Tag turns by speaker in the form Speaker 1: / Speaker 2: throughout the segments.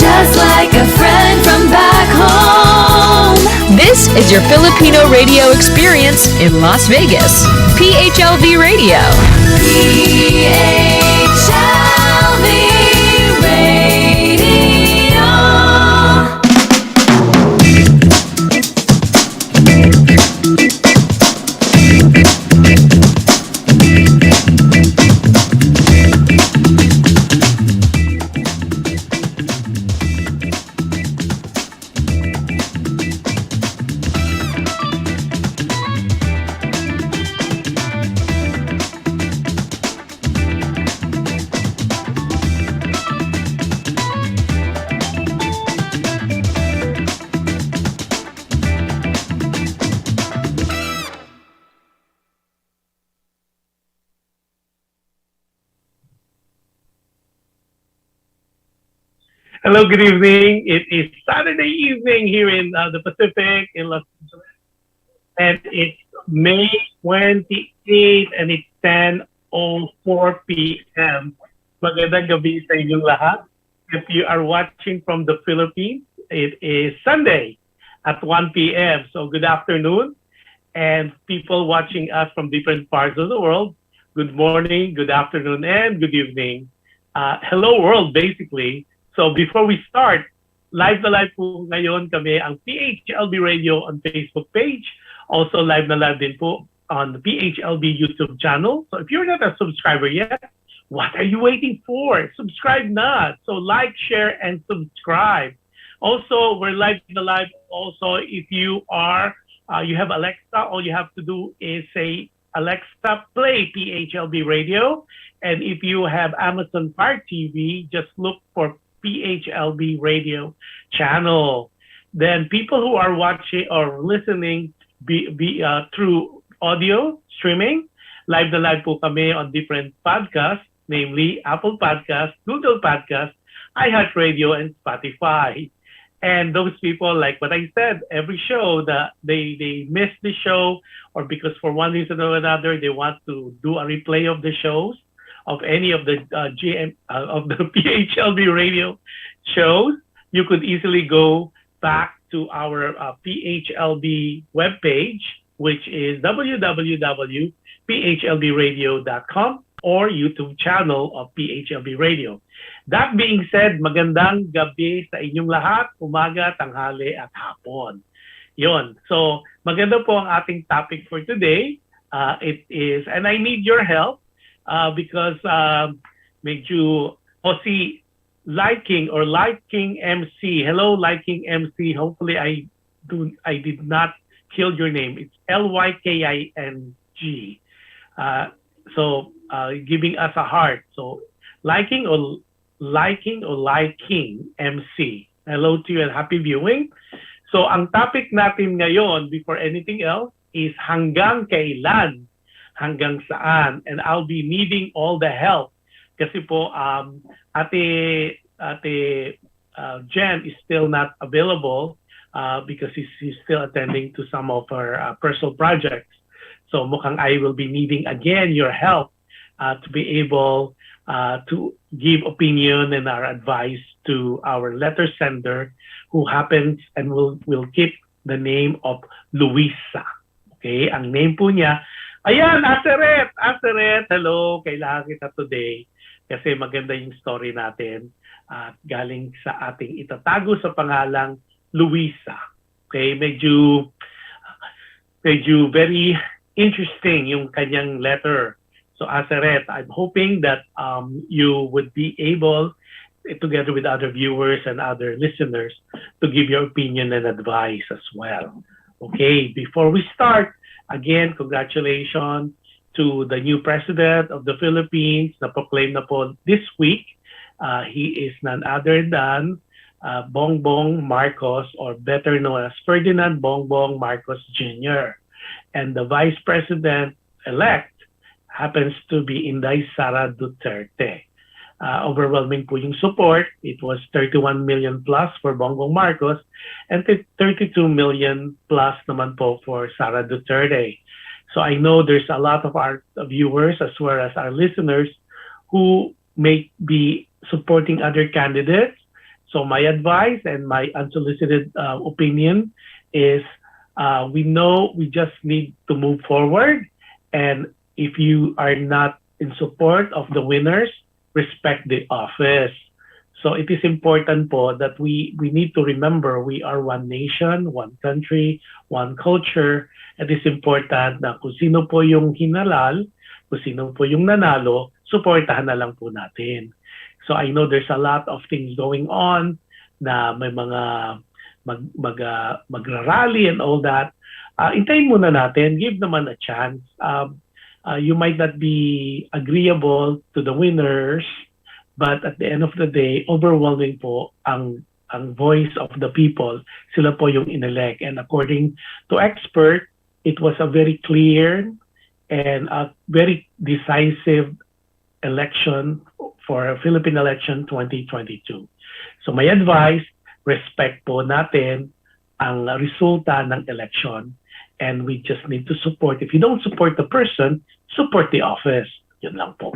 Speaker 1: Just like a friend from back home.
Speaker 2: This is your Filipino radio experience in Las Vegas. PHLV Radio.
Speaker 1: PHLV Radio.
Speaker 3: Hello, good evening. It is Saturday evening here in the Pacific in Los Angeles. And it's May 28th and it's 10:04 p.m. Magandang gabi sa inyong lahat. If you are watching from the Philippines, it is Sunday at 1 p.m. So good afternoon. And people watching us from different parts of the world, good morning, good afternoon, and good evening. Hello world, basically. So before we start, live na live po ngayon kami ang PHLB Radio on Facebook page. Also live na live din po on the PHLB YouTube channel. So if you're not a subscriber yet, what are you waiting for? Subscribe na. So like, share, and subscribe. Also, we're live na live. Also, if you are, you have Alexa, all you have to do is say, Alexa, play PHLB Radio. And if you have Amazon Fire TV, just look for PHLB Radio channel. Then people who are watching or listening through audio streaming, live na live po kami on different podcasts, namely Apple Podcasts, Google Podcasts, iHeartRadio, and Spotify. And those people, like what I said, every show that they miss the show, or because for one reason or another they want to do a replay of the shows, of any of the of the PHLB radio shows, you could easily go back to our PHLB webpage, which is www.phlbradio.com or YouTube channel of PHLB Radio. That being said, magandang gabi sa inyong lahat, umaga, tanghali, at hapon. Yon. So, maganda po ang ating topic for today. It is, and I need your help, because medyo si Liking MC. Hello, Liking MC. Hopefully I did not kill your name. It's Lyking. So giving us a heart. So liking MC. Hello to you and happy viewing. So ang topic natin ngayon, before anything else, is hanggang kailan? Hanggang saan? And I'll be needing all the help kasi po Ate Jen is still not available because she's still attending to some of her personal projects. So mukhang I will be needing again your help to be able to give opinion and our advice to our letter sender, who happens and will keep the name of Luisa. Okay, ang name po niya. Ayan, Aseret, hello, kailangan kita today kasi maganda yung story natin galing sa ating itatago sa pangalang Luisa. Okay, medyo very interesting yung kanyang letter. So Aseret, I'm hoping that you would be able, together with other viewers and other listeners, to give your opinion and advice as well. Okay, before we start, again, congratulations to the new president of the Philippines na proclaim na po this week. He is none other than Bongbong Marcos, or better known as Ferdinand Bongbong Marcos Jr. And the Vice President-elect happens to be Inday Sara Duterte. Overwhelming po yung support. It was 31 million plus for Bongbong Marcos and 32 million plus naman po for Sara Duterte. So I know there's a lot of our viewers as well as our listeners who may be supporting other candidates. So my advice and my unsolicited opinion is we know we just need to move forward. And if you are not in support of the winners, respect the office. So it is important po that we need to remember we are one nation, one country, one culture. It is important na kung sino po yung hinalal, kung sino po yung nanalo, supportahan na lang po natin. So I know there's a lot of things going on na may mga magrarally and all that. Intayin muna natin, give naman a chance. You might not be agreeable to the winners, but at the end of the day, overwhelming po ang voice of the people. Sila po yung inelect. And according to expert, it was a very clear and a very decisive election for a Philippine election 2022. So my advice, respect po natin ang resulta ng election. And we just need to support. If you don't support the person, support the office. Yun lang po.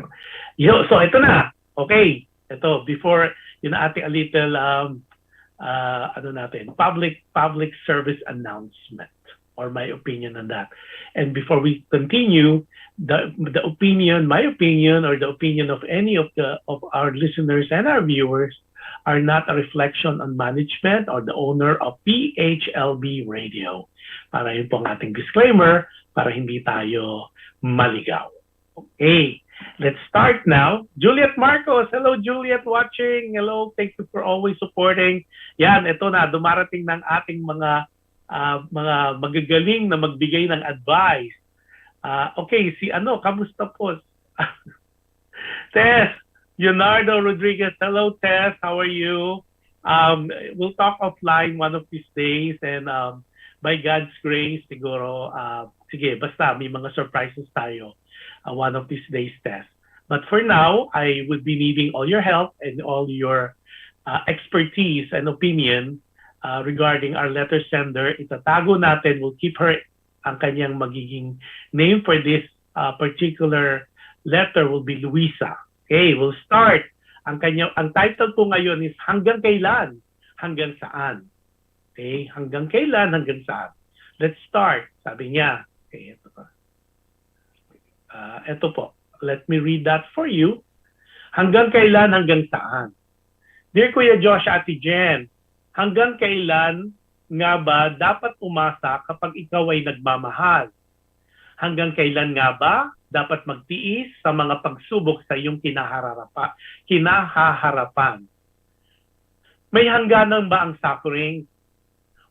Speaker 3: So ito na. Okay. Ito, before yun ating a little public service announcement, or my opinion on that. And before we continue, the opinion, my opinion, or the opinion of any of our listeners and our viewers are not a reflection on management or the owner of PHLV Radio. Para yun po ang ating disclaimer para hindi tayo maligaw. Okay, let's start now. Juliet Marcos. Hello, Juliet watching. Hello, thank you for always supporting. Yan, ito na, dumarating ng ating mga magagaling na magbigay ng advice. Okay, kamusta po? Tess, Leonardo Rodriguez. Hello, Tess. How are you? We'll talk offline one of these days, and by God's grace, siguro, sige, basta may mga surprises tayo one of these days, Tess. But for now, I would be needing all your help and all your expertise and opinion regarding our letter sender. Itatago natin, we'll keep her, ang kanyang magiging name for this particular letter will be Luisa. Okay, we'll start. Ang title po ngayon is Hanggang Kailan? Hanggang Saan? Okay, hanggang kailan, hanggang saan? Let's start. Sabi niya. Okay, ito po. Ito po. Let me read that for you. Hanggang kailan, hanggang saan? Dear Kuya Jush, Ate Jen, hanggang kailan nga ba dapat umasa kapag ikaw ay nagmamahal? Hanggang kailan nga ba dapat magtiis sa mga pagsubok sa iyong kinahaharapan? May hangganan ba ang suffering?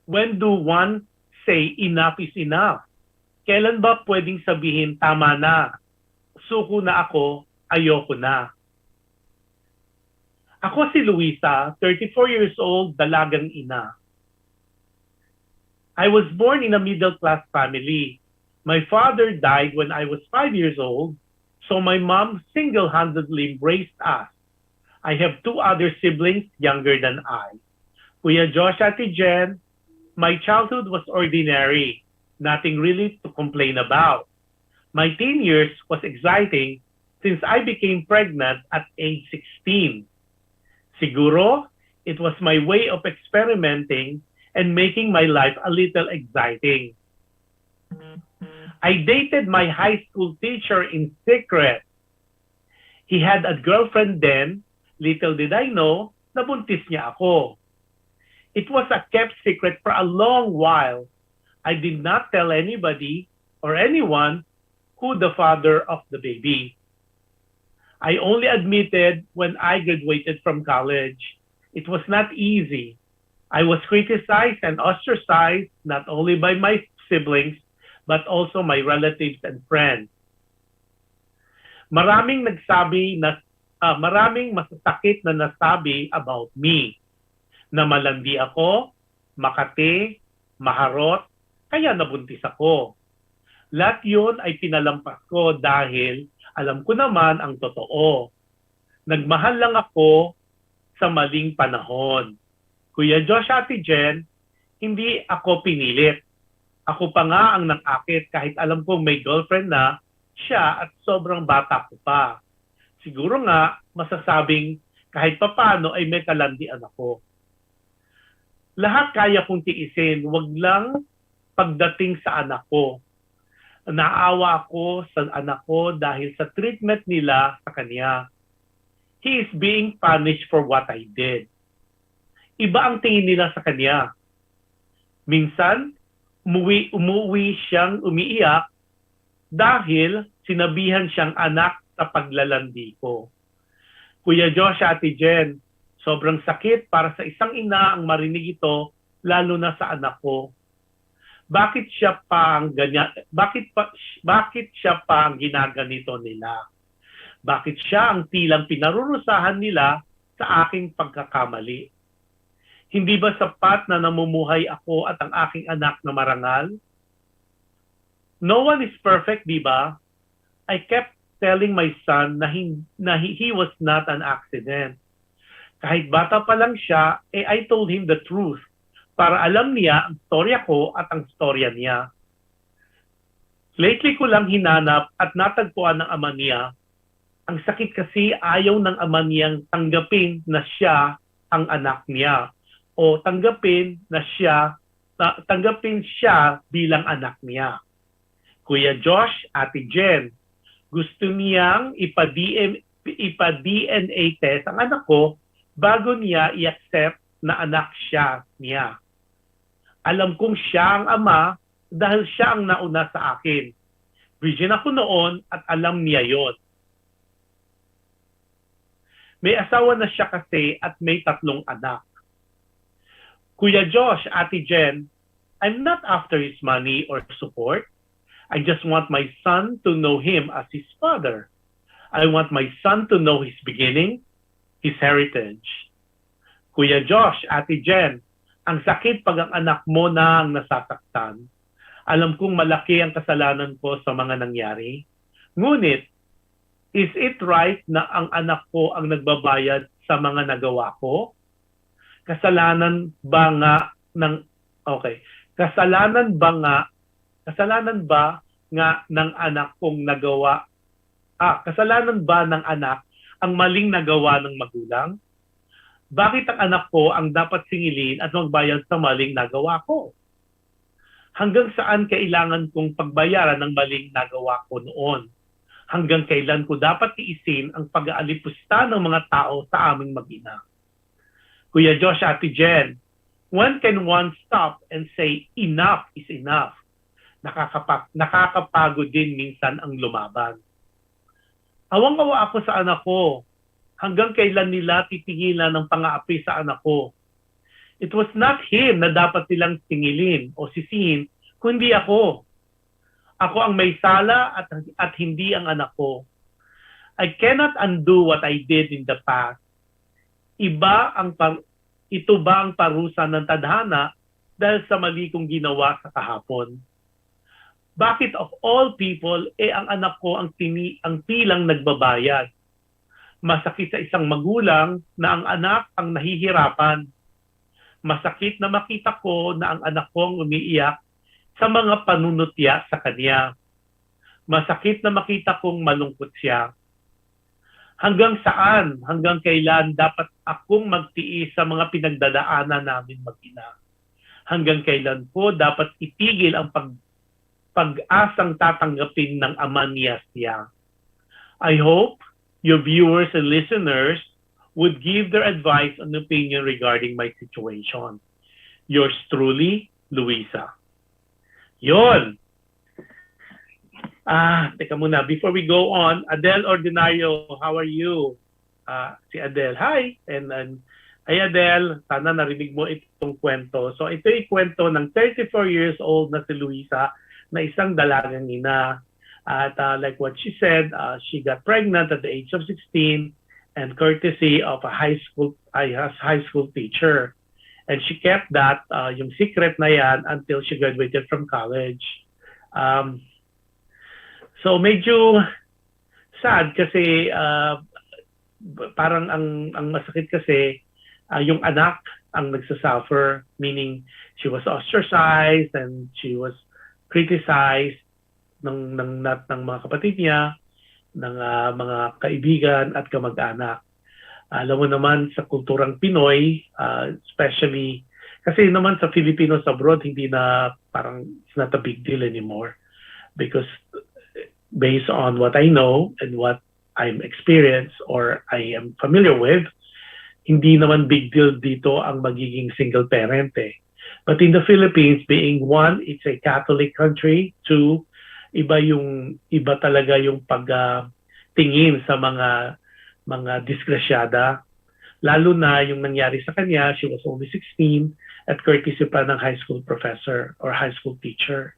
Speaker 3: When do one say enough is enough? Kailan ba pwedeng sabihin tama na? Suko na ako, ayoko na. Ako si Luisa, 34 years old, dalagang ina. I was born in a middle-class family. My father died when I was 5 years old, so my mom single-handedly raised us. I have 2 other siblings younger than I. Kuya Jush, Ate Jen, my childhood was ordinary, nothing really to complain about. My teen years was exciting since I became pregnant at age 16. Siguro, it was my way of experimenting and making my life a little exciting. I dated my high school teacher in secret. He had a girlfriend then. Little did I know, nabuntis niya ako. It was a kept secret for a long while. I did not tell anybody or anyone who the father of the baby. I only admitted when I graduated from college. It was not easy. I was criticized and ostracized not only by my siblings, but also my relatives and friends. Maraming masasakit na nasabi about me. Na malandi ako, makate, maharot, kaya nabuntis ako. Lahat yun ay pinalampas ko dahil alam ko naman ang totoo. Nagmahal lang ako sa maling panahon. Kuya Josh, Ate Jen, hindi ako pinilit. Ako pa nga ang nang-akit kahit alam kong may girlfriend na siya at sobrang bata ko pa. Siguro nga masasabing kahit papano ay may kalandian ako. Lahat kaya kong tiisin, wag lang pagdating sa anak ko. Naawa ako sa anak ko dahil sa treatment nila sa kanya. He is being punished for what I did. Iba ang tingin nila sa kanya. Minsan, umuwi siyang umiiyak dahil sinabihan siyang anak sa paglalandi ko. Kuya Josh, Ate Jen, sobrang sakit para sa isang ina ang marinig ito, lalo na sa anak ko. Bakit siya pa ang ganyan? Bakit siya pa ang ginaganito nila? Bakit siya ang tilang pinarurusahan nila sa aking pagkakamali? Hindi ba sapat na namumuhay ako at ang aking anak na marangal? No one is perfect, di ba? I kept telling my son na he was not an accident. Kahit bata pa lang siya, I told him the truth para alam niya ang storya ko at ang storya niya. Lately ko lang hinanap at natagpuan ng ama niya. Ang sakit kasi ayaw ng ama niyang tanggapin na siya ang anak niya o tanggapin siya bilang anak niya. Kuya Josh, Ate Jen, gusto niyang ipa-DNA test ang anak ko bago niya i-accept na anak niya. Alam kong siya ang ama dahil siya ang nauna sa akin. Virgin ako noon at alam niya yon. May asawa na siya kasi at may 3 anak. Kuya Josh, Ate Jen, I'm not after his money or support. I just want my son to know him as his father. I want my son to know his beginning, his heritage. Kuya Josh, Ate Jen, ang sakit pag ang anak mo na ang nasasaktan. Alam kong malaki ang kasalanan ko sa mga nangyari. Ngunit, is it right na ang anak ko ang nagbabayad sa mga nagawa ko? Kasalanan ba ng anak ang maling nagawa ng magulang? Bakit ang anak ko ang dapat singilin at magbayad sa maling nagawa ko? Hanggang saan kailangan kong pagbayaran ng maling nagawa ko noon? Hanggang kailan ko dapat tiisin ang pag-aalipusta ng mga tao sa aming mag-ina? Kuya Josh, Ate Jen, when can one stop and say enough is enough? Nakakapagod din minsan ang lumaban. Awang-awa ako sa anak ko. Hanggang kailan nila titigilan ng pang-aapi sa anak ko? It was not him na dapat silang singilin o sisihin, kundi ako. Ako ang may sala at hindi ang anak ko. I cannot undo what I did in the past. Ito ba ang parusa ng tadhana dahil sa mali kong ginawa sa kahapon? Bakit of all people, ang anak ko ang tilang nagbabayad? Masakit sa isang magulang na ang anak ang nahihirapan. Masakit na makita ko na ang anak ko ang umiiyak sa mga panunutya sa kanya. Masakit na makita kong malungkot siya. Hanggang saan, hanggang kailan dapat akong magtiis sa mga pinagdadaanan namin mag-ina? Hanggang kailan po dapat itigil ang pag-asang tatanggapin ng ama niya siya? I hope your viewers and listeners would give their advice and opinion regarding my situation. Yours truly, Luisa. Yon! Teka muna. Before we go on, Adele Ordinario, how are you? Si Adele, hi! And hi Adele, sana narinig mo itong kwento. So ito ay kwento ng 34 years old na si Luisa na isang dalagang ina. At like what she said, she got pregnant at the age of 16 and courtesy of a high school teacher. And she kept that, yung secret na yan, until she graduated from college. So medyo sad kasi parang ang masakit kasi yung anak ang nagsasuffer, meaning she was ostracized and she was criticized ng mga kapatid niya, ng mga kaibigan at kamag-anak. Alam mo naman sa kulturang Pinoy, especially kasi naman sa Filipinos abroad, hindi na parang it's not a big deal anymore because based on what I know and what I'm experienced or I am familiar with, hindi naman big deal dito ang magiging single parent eh. But in the Philippines, being one, it's a Catholic country. Two, iba talaga yung pagtingin sa mga disgrasyada. Lalo na yung nangyari sa kanya, she was only 16 at courtesy pa ng high school professor or high school teacher.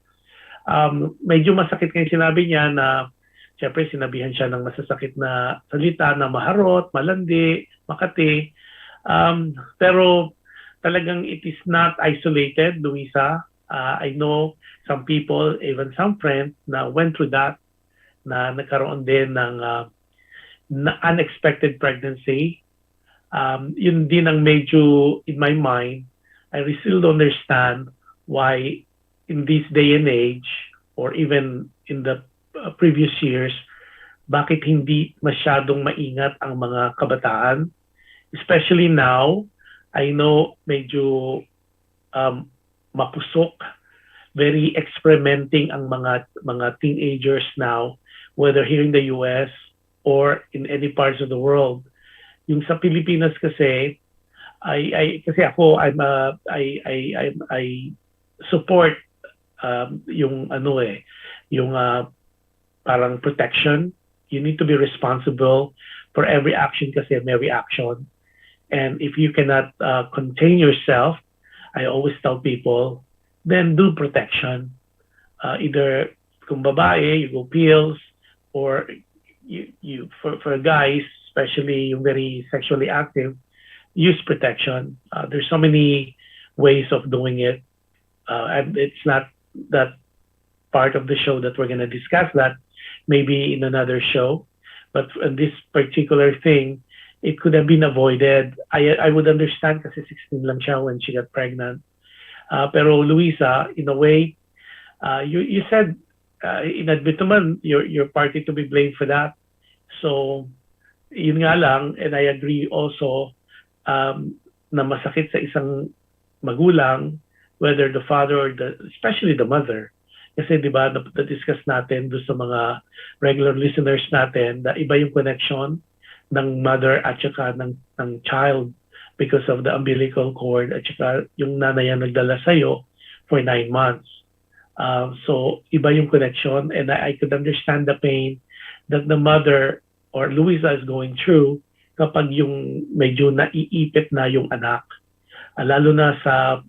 Speaker 3: Medyo masakit nga yung sinabi niya na siyempre sinabihan siya ng masasakit na salita na maharot, malandi, makati. Pero talagang it is not isolated, Luisa. I know some people, even some friends na went through that, na nagkaroon din ng unexpected pregnancy. Yun din ang medyo in my mind. I still don't understand why in this day and age or even in the previous years, bakit hindi masyadong maingat ang mga kabataan? Especially now, I know medyo mapusok, very experimenting ang mga teenagers now, whether here in the US or in any parts of the world. Yung sa Pilipinas kasi, kasi ako I support yung yung parang protection. You need to be responsible for every action kasi may reaction. And if you cannot contain yourself, I always tell people, then do protection. Either kung babae, you go pills, or you for guys, especially yung very sexually active, use protection. There's so many ways of doing it. And it's not that part of the show that we're going to discuss that, maybe in another show. But in this particular thing, it could have been avoided. I would understand kasi 16 lang siya when she got pregnant. Pero Luisa, in a way, you said, inadmit naman, you're party to be blamed for that. So, yun nga lang, and I agree also, na masakit sa isang magulang, whether the father or especially the mother. Kasi di ba, na-discuss natin doon sa mga regular listeners natin na iba yung connection ng mother at saka ng child because of the umbilical cord at saka yung nanay ang nagdala sa'yo for 9 months. So, iba yung connection and I could understand the pain that the mother or Luisa is going through kapag yung medyo naiipit na yung anak. Lalo na sa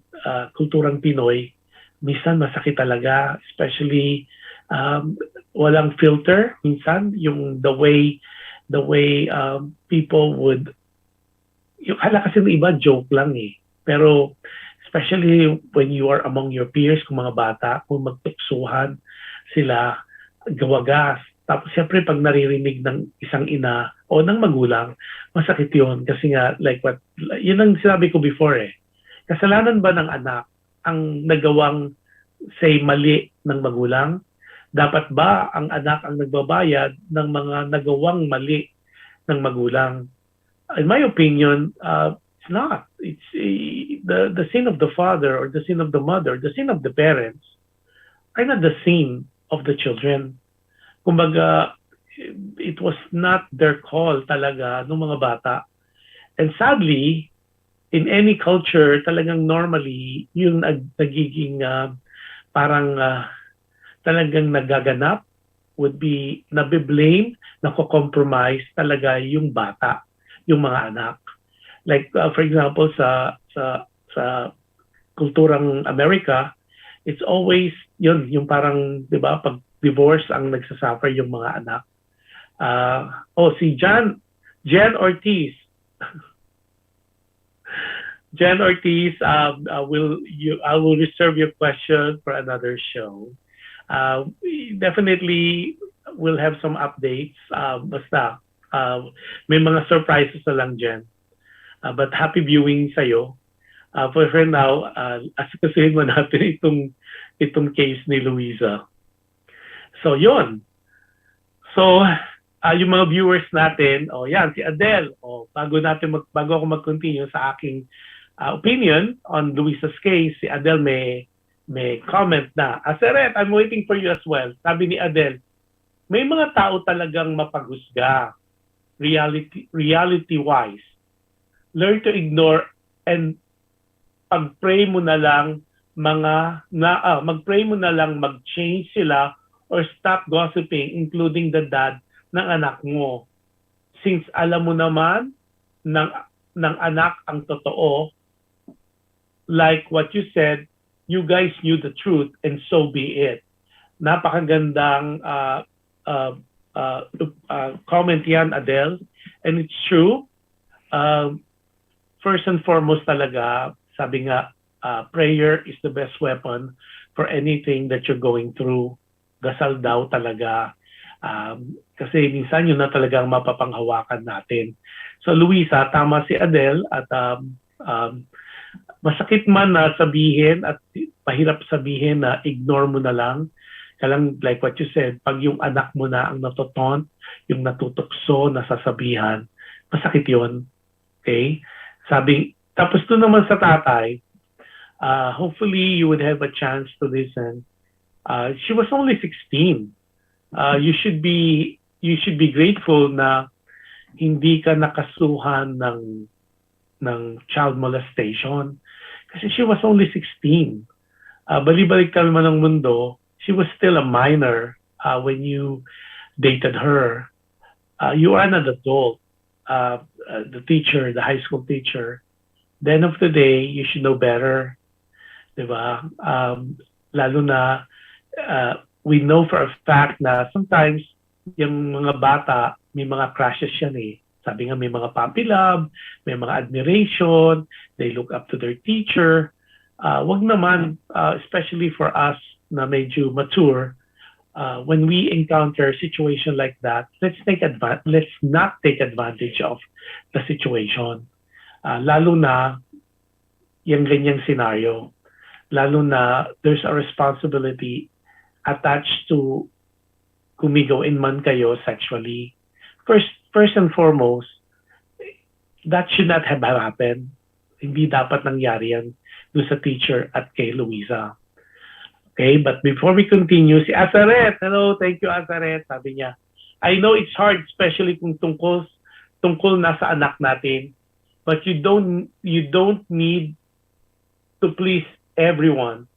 Speaker 3: kulturang Pinoy, minsan masakit talaga, especially walang filter minsan yung the way people would yung hala kasi ng iba joke lang eh, pero especially when you are among your peers, kung mga bata, kung magtuksuhan sila, gawagas, tapos siyempre pag naririnig ng isang ina o ng magulang, masakit yun kasi nga like what yun ang sinabi ko before eh, kasalanan ba ng anak ang nagawang say mali ng magulang? Dapat ba ang anak ang nagbabayad ng mga nagawang mali ng magulang? In my opinion, it's not. It's the sin of the father or the sin of the mother, the sin of the parents are not the sin of the children. Kumbaga, it was not their call talaga ng mga bata. And sadly, in any culture, talagang normally, yung nagiging parang talagang nagaganap would be nabiblame, nako-compromise talaga yung bata, yung mga anak. Like for example sa kulturang Amerika, it's always yun yung parang 'di ba pag divorce ang nagsasuffer yung mga anak. Si Jen Ortiz. Jen Ortiz, I will reserve your question for another show. We definitely will have some updates. Basta, may mga surprises na lang, Jen. But happy viewing sa'yo. For now, asikasuhin mo natin itong case ni Luisa. So, yun. So, yung mga viewers natin, yan, si Adele. Bago ako mag-continue sa aking opinion on Luisa's case, si Adele may comment na, Aseret, I'm waiting for you as well. Sabi ni Adele, may mga tao talagang mapaghusga, reality-wise. Learn to ignore and pag-pray mo na lang mag-pray mo na lang mag-change sila or stop gossiping, including the dad ng anak mo. Since alam mo naman ng anak ang totoo, like what you said, you guys knew the truth and so be it. Napakagandang comment yan, Adele. And it's true. First and foremost talaga, sabi nga, prayer is the best weapon for anything that you're going through. Dasal daw talaga. Kasi minsan yun na talagang mapapanghawakan natin. So Luisa, tama si Adele at masakit man na sabihin at mahirap sabihin na ignore mo na lang. Kalang like what you said, pag yung anak mo na ang natutont, yung natutukso, nasasabihan, masakit yun. Okay? Tapos doon naman sa tatay, hopefully you would have a chance to listen. She was only 16. You should be grateful na hindi ka nakasuhan ng child molestation kasi she was only 16. Balik-balik ka naman ng mundo, she was still a minor when you dated her. You are an adult. The teacher, the high school teacher, the end of the day, you should know better. Diba? Lalo na, we know for a fact na sometimes yung mga bata, may mga crushes yan eh. Sabi nga may mga puppy love, may mga admiration, they look up to their teacher. Wag naman, especially for us na medyo mature, when we encounter a situation like that, let's not take advantage of the situation. Lalo na yung ganyang scenario. Lalo na there's a responsibility attached to kumigaw-in man kayo sexually. First and foremost, that should not have happened. Hindi dapat nangyari yan doon sa teacher at kay Luisa. Okay, but before we continue, si Azaret, hello, thank you Azaret, sabi niya, I know it's hard, especially kung tungkol na sa anak natin, but you don't need to please everyone.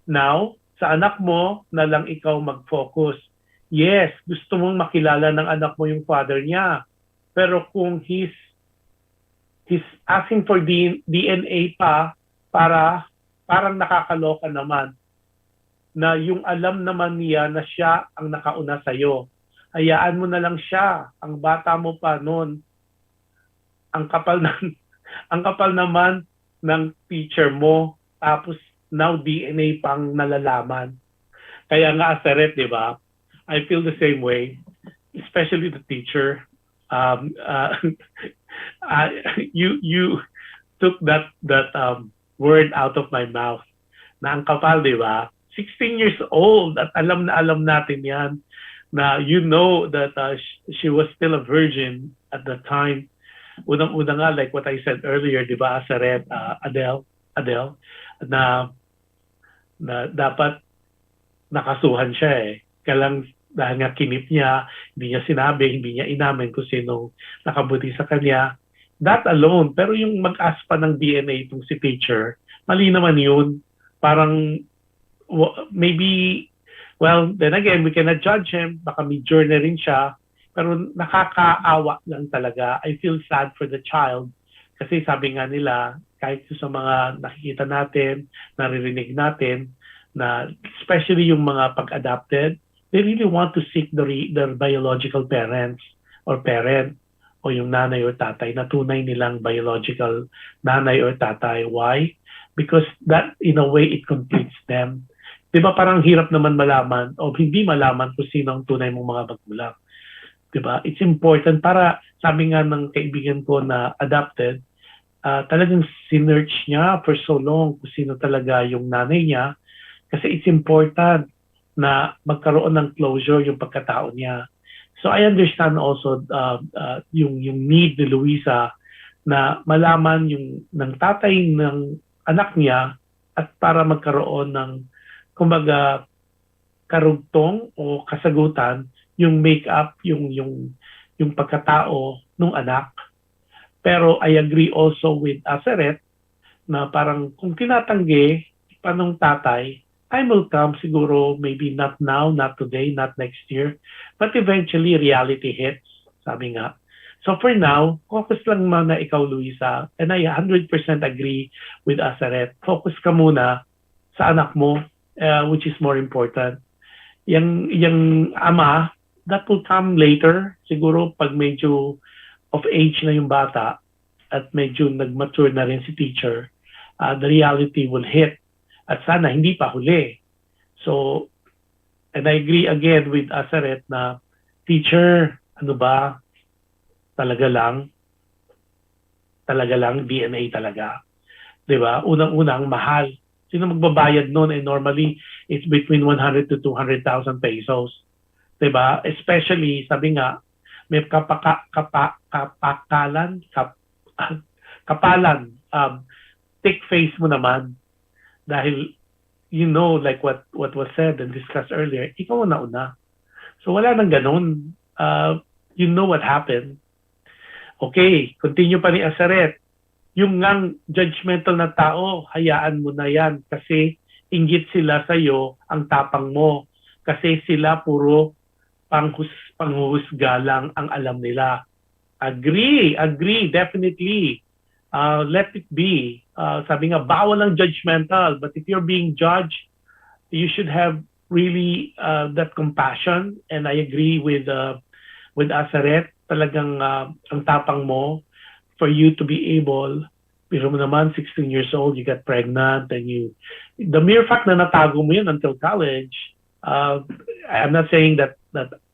Speaker 3: Now, sa anak mo na lang ikaw mag-focus. Yes, gusto mong makilala ng anak mo yung father niya. Pero kung he's asking for DNA pa parang nakakaloka naman na yung alam naman niya na siya ang nakauna sa'yo. Hayaan mo na lang siya. Ang bata mo pa noon. Ang kapal naman ng teacher mo. Tapos now DNA pang nalalaman. Kaya nga Asaret, di ba? I feel the same way, especially the teacher. You took that word out of my mouth. Na ang kapal, di ba? 16 years old at alam na alam natin yan na you know that she was still a virgin at the time. Unang-una nga, like what I said earlier, di ba, Asaret, Adele, na dapat nakasuhan siya eh. Kailang dahil nga kinip niya, hindi niya sinabi, hindi niya inamin kung sino nakabuti sa kanya. That alone, pero yung mag-ask pa ng DNA itong si teacher, mali naman yun. Parang, maybe, well, then again, we cannot judge him. Baka major na rin siya. Pero nakakaawa lang talaga. I feel sad for the child. Kasi sabi nga nila, kahit sa mga nakikita natin, naririnig natin, na especially yung mga pag-adopted, they really want to seek their biological parents or parent. o yung nanay or tatay na tunay nilang biological nanay or tatay. Why? Because that, in a way, it completes them. Di ba parang hirap naman malaman o hindi malaman kung sino ang tunay mong mga magulang. Di ba? It's important para, sabi nga ng kaibigan ko na adopted, talagang sinearch niya for so long kung sino talaga yung nanay niya kasi it's important na magkaroon ng closure yung pagkatao niya. So I understand also yung need ni Luisa na malaman yung ng tatay ng anak niya at para magkaroon ng kumbaga karugtong o kasagutan yung make-up yung pagkatao ng anak. Pero I agree also with Aseret na parang kung tinatanggi pa nung tatay, time will come siguro, maybe not now, not today, not next year, but eventually reality hits, sabi nga. So for now, focus lang muna ikaw, Luisa, and I 100% agree with Aseret. Focus ka muna sa anak mo, which is more important. Yung ama, that will come later, siguro pag medyo of age na yung bata at medyo nag-mature na rin si teacher, the reality will hit. At sana hindi pa huli. So, and I agree again with Aseret na teacher, ano ba, talaga lang, DNA talaga. Diba? Unang-unang mahal. Sino magbabayad nun? And normally, it's between 100 to 200,000 pesos. Diba? Especially, sabi nga, may kapalan, thick face mo naman dahil you know like what was said and discussed earlier, ikaw na una. So wala nang ganun. You know what happened. Okay, continue pa ni Aseret. Yung ngang judgmental na tao, hayaan mo na yan kasi inggit sila sa'yo, ang tapang mo. Kasi sila puro panghuhusga lang ang alam nila. Agree, definitely. Let it be. Sabi nga, bawal ang judgmental. But if you're being judged, you should have really that compassion. And I agree with Aseret. Talagang ang tapang mo for you to be able, pero mo naman, 16 years old, you got pregnant, and the mere fact na natago mo yun until college, I'm not saying that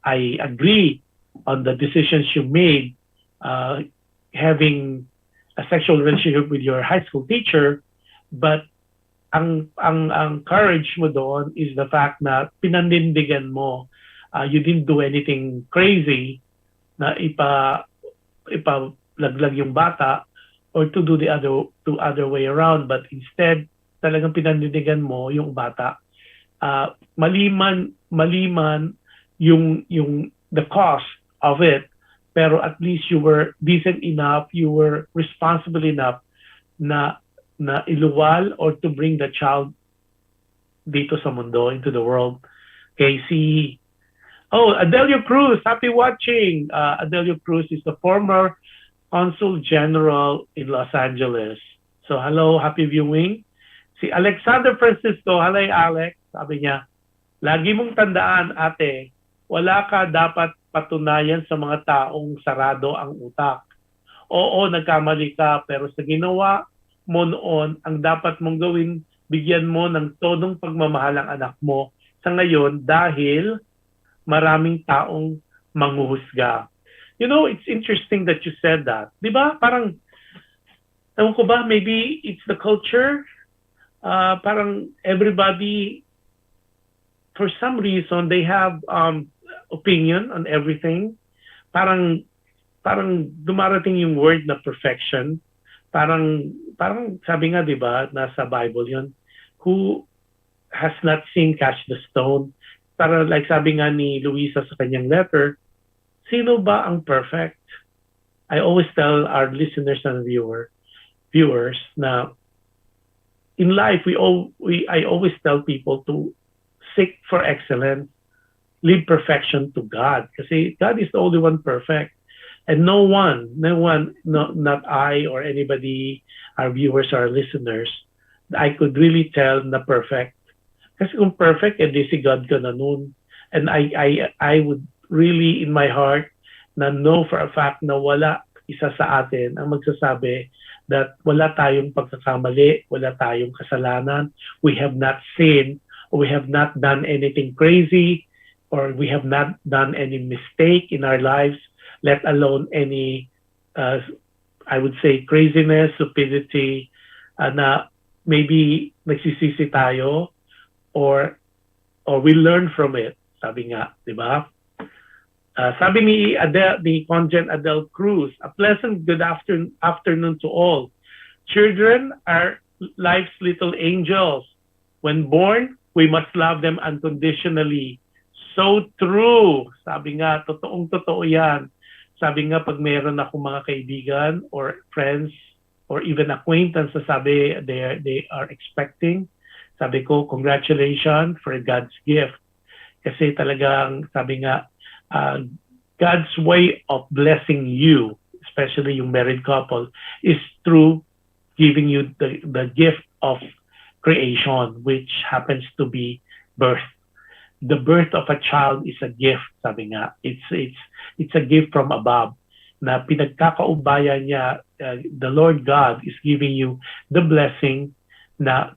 Speaker 3: I agree on the decisions you made, having a sexual relationship with your high school teacher, but ang courage mo doon is the fact na pinanindigan mo, you didn't do anything crazy na ipalaglag yung bata or to do the other way around, but instead talagang pinanindigan mo yung bata. Maliman yung the cost of it, pero at least you were decent enough, you were responsible enough na iluwal or to bring the child dito sa mundo, into the world. Casey. Oh, Adelio Cruz, happy watching. Adelio Cruz is the former Consul General in Los Angeles. So hello, happy viewing. Si Alexander Francisco, hello Alex, sabi niya, lagi mong tandaan ate, wala ka dapat patunayan sa mga taong sarado ang utak. Oo, nagkamali ka, pero sa ginawa mo noon, ang dapat mong gawin, bigyan mo ng tonong pagmamahal ang anak mo sa ngayon dahil maraming taong manghuhusga. You know, it's interesting that you said that. Di ba? Parang, ewan ko ba, maybe it's the culture. Parang everybody, for some reason, they have opinion on everything. Parang dumarating yung word na perfection. Parang sabi nga, di ba, nasa Bible yun, who has not seen catch the stone. Para like sabi nga ni Luisa sa kanyang letter, sino ba ang perfect? I always tell our listeners and viewers na in life, I always tell people to seek for excellence, leave perfection to God. Kasi God is the only one perfect. And no one, not I or anybody, our viewers, our listeners, I could really tell na perfect. Kasi kung perfect, edi si God ka na nun. And I would really, in my heart, na know for a fact na wala isa sa atin ang magsasabi that wala tayong pagkakamali, wala tayong kasalanan, we have not sinned, or we have not done anything crazy, or we have not done any mistake in our lives, let alone any, I would say, craziness, stupidity, na maybe nagsisisi tayo, or we learn from it. Sabi nga, di ba? Sabi ni Conjen Adele Cruz, a pleasant good afternoon to all. Children are life's little angels. When born, we must love them unconditionally. So true. Sabi nga, totoong-totoo yan. Sabi nga, pag meron ako mga kaibigan or friends or even acquaintance na sabi they are expecting, sabi ko, congratulations for God's gift. Kasi talagang, sabi nga, God's way of blessing you, especially yung married couple, is through giving you the gift of creation, which happens to be birth. The birth of a child is a gift, sabi nga. It's a gift from above na pinagkakaubaya niya. The Lord God is giving you the blessing na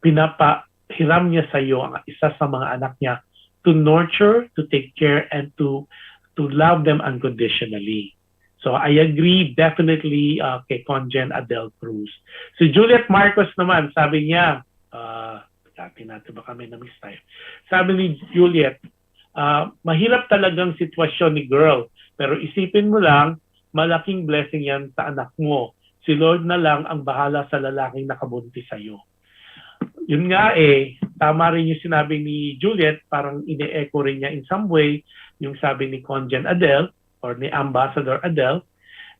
Speaker 3: pinapahiram niya sa iyo ang isa sa mga anak niya to nurture, to take care, and to love them unconditionally. So I agree definitely kay Conjen Adele Cruz. Si Juliet Marcos naman, sabi niya, sabi natin baka may na-miss tayo. Sabi ni Juliet, mahirap talagang sitwasyon ni girl, pero isipin mo lang, malaking blessing yan sa anak mo. Si Lord na lang ang bahala sa lalaking nakabuntis sa'yo. Yun nga tama rin yung sinabi ni Juliet, parang ine-echo rin niya in some way yung sabi ni Conjen Adele or ni Ambassador Adele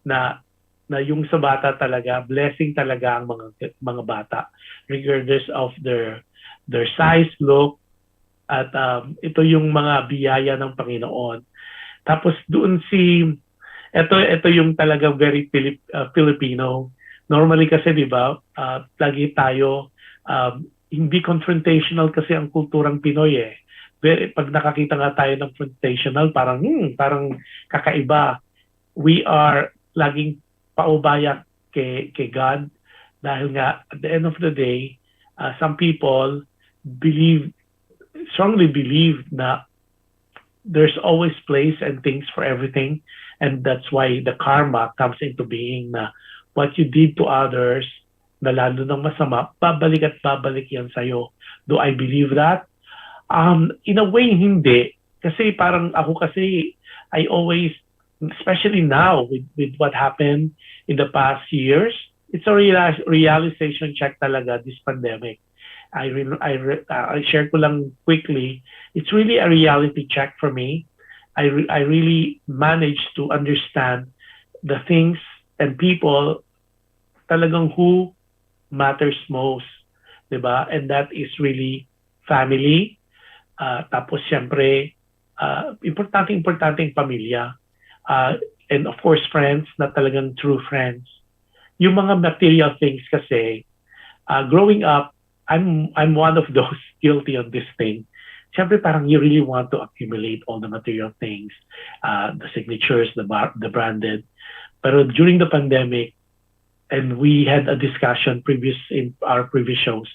Speaker 3: na yung sa bata talaga, blessing talaga ang mga bata regardless of their size, look, at ito yung mga biyaya ng Panginoon. Tapos doon ito yung talaga very Filipino. Normally kasi, di ba, lagi tayo, hindi confrontational kasi ang kulturang Pinoy Pag nakakita nga tayo ng confrontational, parang kakaiba. We are laging paubaya kay God dahil nga at the end of the day, some people strongly believe na there's always place and things for everything, and that's why the karma comes into being na what you did to others na lalo ng masama, babalik at babalik yan sa'yo. Do I believe that? In a way, hindi. Kasi parang ako kasi, I always, especially now with what happened in the past years, it's a realization check talaga, this pandemic. I share ko lang quickly. It's really a reality check for me. I really managed to understand the things and people talagang who matters most, diba? And that is really family. Tapos siyempre, importanteng pamilya. And of course, friends na talagang true friends. Yung mga material things kasi, growing up, I'm one of those guilty of this thing. Siyempre parang you really want to accumulate all the material things, the signatures, the branded. Pero during the pandemic, and we had a discussion in our previous shows,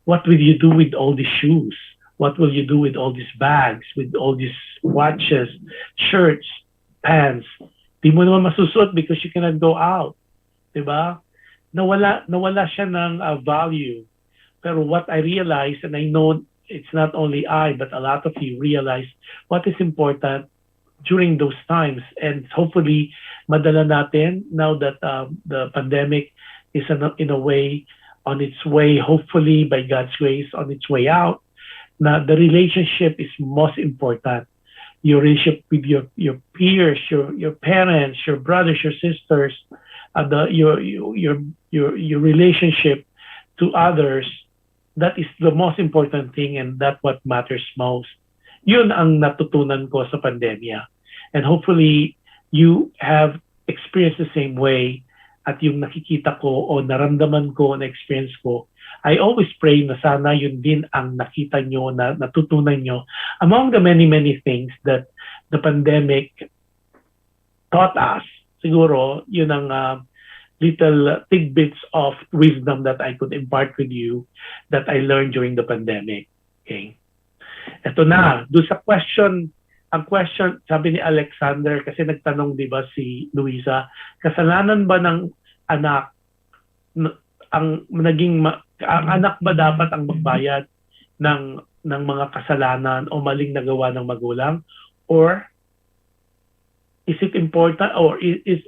Speaker 3: what will you do with all these shoes? What will you do with all these bags, with all these watches, shirts, pants? Di mo naman masusuot because you cannot go out. Diba? Nawala siya ng value. Pero what I realized, and I know it's not only I, but a lot of you realize what is important during those times. And hopefully, madala natin now that the pandemic is in a way, on its way, hopefully by God's grace, on its way out, na the relationship is most important. Your relationship with your peers, your parents, your brothers, your sisters, your relationship to others, that is the most important thing, and that's what matters most. Yun ang natutunan ko sa pandemya. And hopefully, you have experienced the same way, at yung nakikita ko o naramdaman ko, na-experience ko, I always pray na sana yun din ang nakita nyo, na natutunan nyo among the many, many things that the pandemic taught us, siguro, yun ang little tidbits of wisdom that I could impart with you that I learned during the pandemic. Okay. Ito na, doon sa question, ang question, sabi ni Alexander, kasi nagtanong, di ba, si Luisa, kasalanan ba ng anak, ang anak ba dapat ang magbayad ng mga kasalanan o maling nagawa ng magulang? Or is it important, or is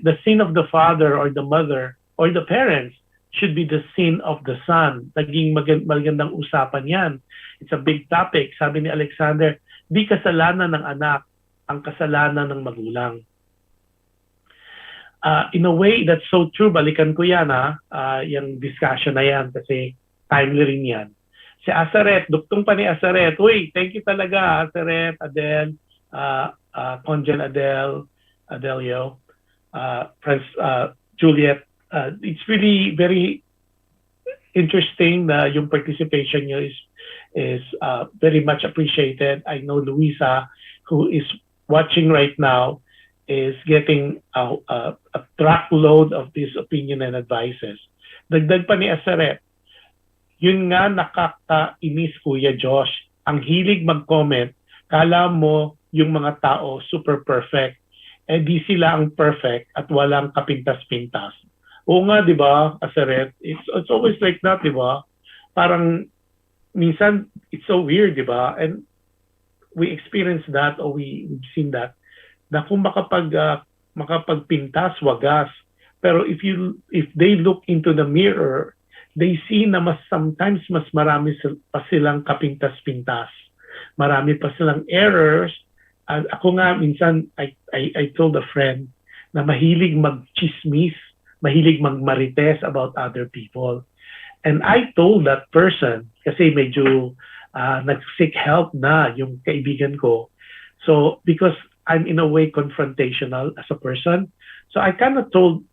Speaker 3: the sin of the father or the mother or the parents should be the sin of the son? Naging magandang usapan yan. It's a big topic. Sabi ni Alexander, di kasalanan ng anak ang kasalanan ng magulang. In a way, that's so true. Balikan ko yan, yung discussion na yan kasi timely rin yan. Si Asaret, duktong pa ni Asaret. Uy, thank you talaga, Asaret, Adele, Conjen Adelio, Juliet. It's really very interesting na yung participation nyo is very much appreciated. I know Luisa, who is watching right now, is getting a truckload of this opinion and advices. Dagdag pa ni Asaret, yun nga nakakainis, Kuya Jush. Ang hilig mag-comment, kala mo yung mga tao super perfect. Eh di sila ang perfect at walang kapintas-pintas. Oo nga, di ba, Asaret? It's always like that, di ba? Parang minsan, it's so weird, di ba? And we experience that or we've seen that. Na kung makapagpintas, wagas. Pero if they look into the mirror, they see na sometimes mas marami pa silang kapintas-pintas. Marami pa silang errors. Ako nga, minsan, I told a friend na mahilig mag-chismis, mahilig mag-marites about other people. And I told that person, kasi medyo nag-seek help na yung kaibigan ko. So, because I'm in a way confrontational as a person. So I kind of told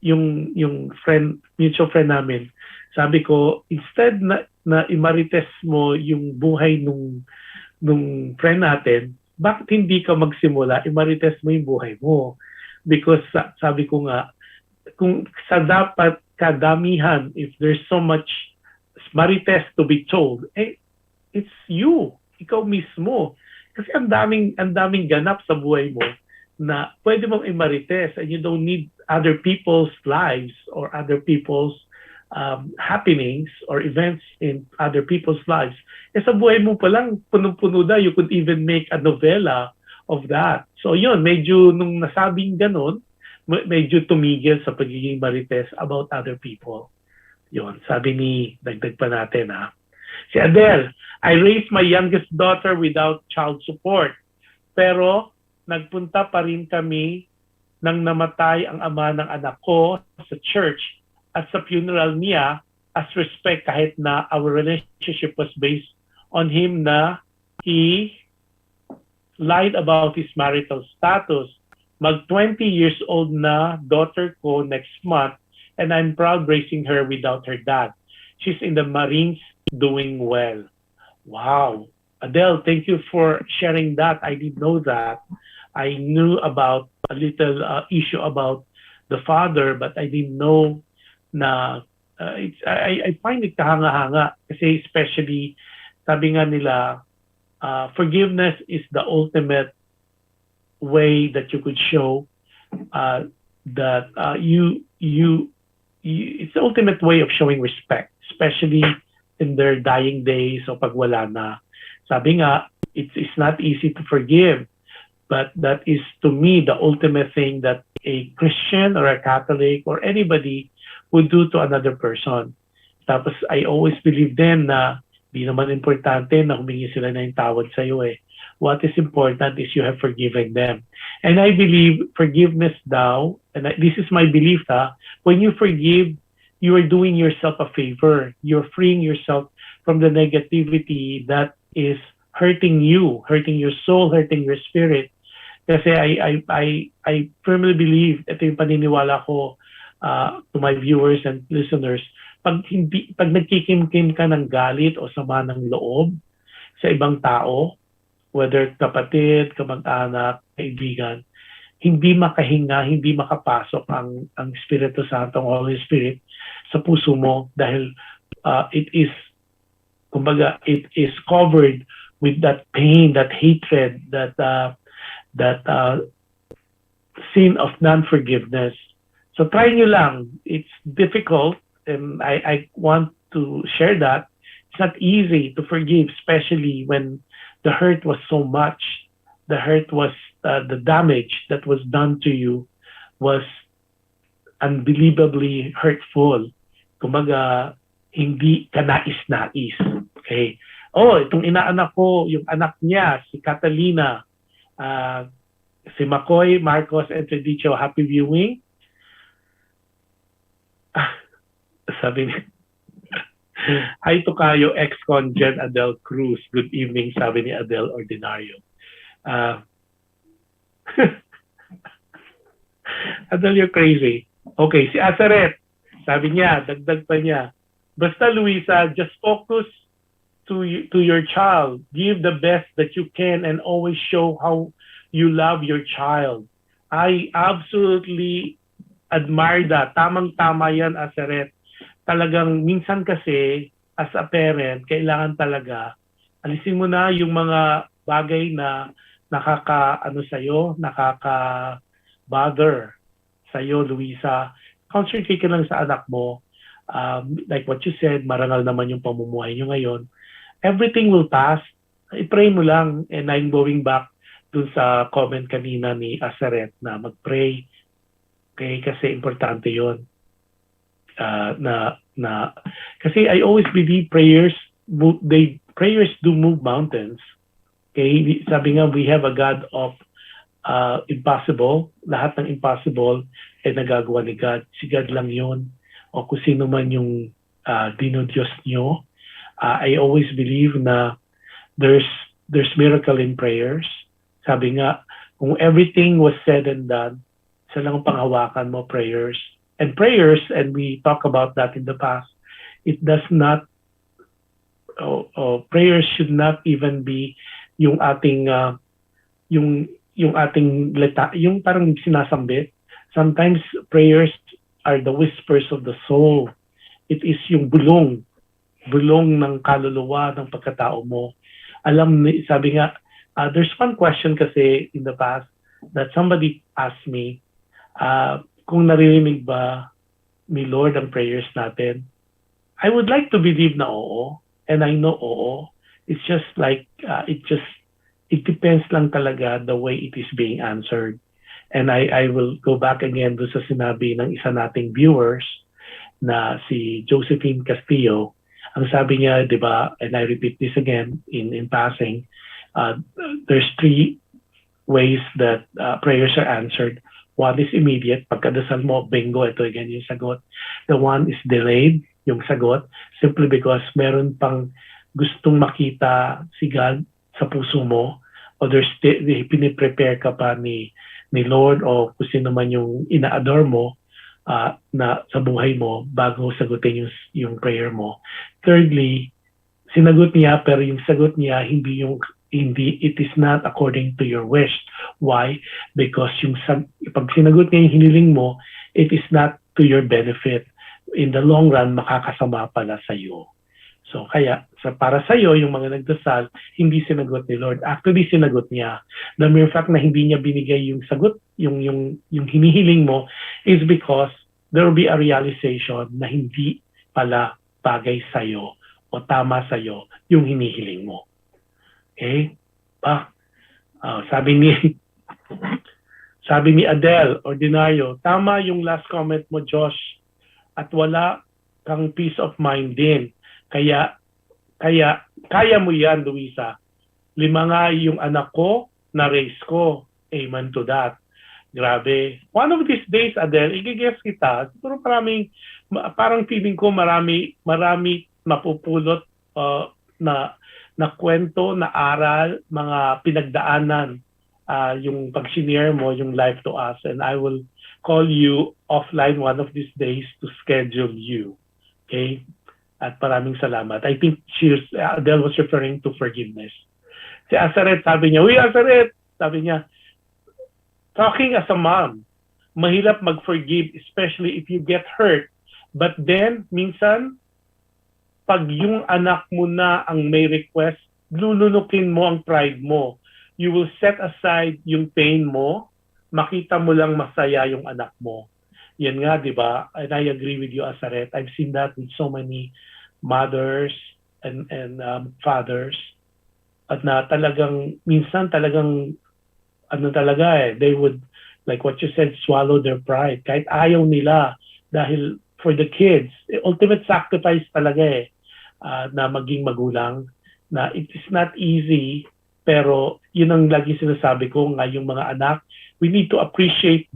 Speaker 3: yung mutual friend namin, sabi ko, instead na imarites mo yung buhay nung friend natin, bakit hindi ka magsimula, imarites mo yung buhay mo? Because sabi ko nga, kung sa dapat kadamihan, if there's so much marites to be told, it's you, ikaw mismo. Kasi ang daming ganap sa buhay mo na pwede mong imarites and you don't need other people's lives or other people's happenings or events in other people's lives. Eh sa buhay mo palang punong-puno na, you could even make a novela of that. So yun, medyo nung nasabing ganun, medyo tumigil sa pagiging marites about other people. Yun, sabi ni, dagdag pa natin si Adele, I raised my youngest daughter without child support. Pero nagpunta pa rin kami nang namatay ang ama ng anak ko sa church at sa funeral niya as respect kahit na our relationship was based on him na he lied about his marital status. Mag 20 years old na daughter ko next month and I'm proud raising her without her dad. She's in the Marines doing well. Wow. Adele, thank you for sharing that. I didn't know that. I knew about a little issue about the father, but I didn't know na I find it kahanga-hanga kasi especially sabi nga nila forgiveness is the ultimate way that you could show that it's the ultimate way of showing respect, especially in their dying days o pag wala na. Sabi nga, it's not easy to forgive, but that is to me the ultimate thing that a Christian or a Catholic or anybody would do to another person. Tapos I always believe then na di naman importante na humingi sila na yung tawad sa iyo eh. What is important is you have forgiven them. And I believe forgiveness daw, and this is my belief when you forgive, you are doing yourself a favor. You're freeing yourself from the negativity that is hurting you, hurting your soul, hurting your spirit. Kasi I firmly believe, ito yung paniniwala ko to my viewers and listeners, pag nagkikimkim ka ng galit o sama ng loob sa ibang tao, whether kapatid, kamag-anak, kaibigan, hindi makahinga, hindi makapasok ang Espiritu Santo, ang Holy Spirit sa puso mo dahil it is, kumbaga, it is covered with that pain, that hatred, that sin of non-forgiveness. So try nyo lang. It's difficult, and I want to share that. It's not easy to forgive, especially when the hurt was so much. The hurt was, the damage that was done to you was unbelievably hurtful. Kumbaga, hindi ka nais-nais. Okay? Oh, itong inaanak ko, yung anak niya, si Catalina, si Makoy, Marcos, and Fedicio, happy viewing. Sabi niya, hi to kayo, ex-con Jen Adele Cruz. Good evening, sabi ni Adele Ordinario. Adele, you're crazy. Okay, si Azaret, sabi niya, dagdag pa niya, basta Luisa, just focus to your child. Give the best that you can and always show how you love your child. I absolutely admire that. Tamang-tama yan, Azaret. Talagang minsan kasi, as a parent, kailangan talaga, alisin mo na yung mga bagay na nakaka-bother sa'yo, Luisa. Concentrate ka lang sa anak mo. Like what you said, marangal naman yung pamumuhay nyo ngayon. Everything will pass. I-pray mo lang. And I'm going back dun sa comment kanina ni Azaret na mag-pray. Okay? Kasi importante yun. Kasi I always believe prayers do move mountains. Okay? Sabi nga, we have a God of impossible. Lahat ng impossible ay nagagawa ni God. Si God lang yun. O kung sino man yung dinodiyos nyo. I always believe na there's miracle in prayers. Sabi nga, kung everything was said and done, isa lang ang panghawakan mo, prayers. And prayers, and we talk about that in the past, it does not, prayers should not even be yung ating, yung ating yung parang sinasambit. Sometimes prayers are the whispers of the soul. It is yung bulong ng kaluluwa ng pagkatao mo. Sabi nga, there's one question kasi in the past that somebody asked me, kung naririnig ba ni Lord ang prayers natin. I would like to believe na oo, and I know oo. It's just like, it depends lang talaga the way it is being answered. And I will go back again doon sa sinabi ng isa nating viewers na si Josephine Castillo. Ang sabi niya, di ba, and I repeat this again in passing, there's 3 ways that prayers are answered. One is immediate. Pagkadasal mo, bingo, ito again yung sagot. The one is delayed, yung sagot, simply because meron pang gustong makita si God sa puso mo, o there's piniprepare ka pa ni Lord o kung sino man yung ina-adore mo na sa buhay mo bago sagutin yung prayer mo. Thirdly, sinagot niya pero yung sagot niya hindi, it is not according to your wish. Why? Because pag sinagot niya yung hiniling mo, it is not to your benefit. In the long run, makakasama pala sa iyo. So kaya para sa iyo yung mga nagdasal, hindi sinagot ni Lord. Actually sinagot niya. The mere fact na hindi niya binigay yung sagot, yung hinihiling mo is because there will be a realization na hindi pala bagay sa iyo o tama sa iyo yung hinihiling mo. Okay? Sabi ni Adele Ordinario, tama yung last comment mo, Josh, at wala kang peace of mind din. Kaya mo yan, Luisa. 5 nga yung anak ko, na-raise ko. Amen to that. Grabe. One of these days, Adele, i-guess kita, siguro parang feeling ko marami mapupulot na kwento, na aral, mga pinagdaanan, yung pag-share mo, yung life to us. And I will call you offline one of these days to schedule you. Okay? At maraming salamat. I think Adele was referring to forgiveness. Si Azaret, sabi niya, uy Azaret, sabi niya, talking as a mom, mahirap mag-forgive, especially if you get hurt. But then, minsan, pag yung anak mo na ang may request, lulunukin mo ang pride mo. You will set aside yung pain mo, makita mo lang masaya yung anak mo. Yan nga, di ba? And I agree with you, Asaret. I've seen that with so many mothers and fathers. At na talagang, minsan talagang, ano talaga they would, like what you said, swallow their pride. Kahit ayaw nila, dahil for the kids, ultimate sacrifice talaga na maging magulang, na it is not easy, pero yun ang lagi sinasabi ko nga, yung mga anak, we need to appreciate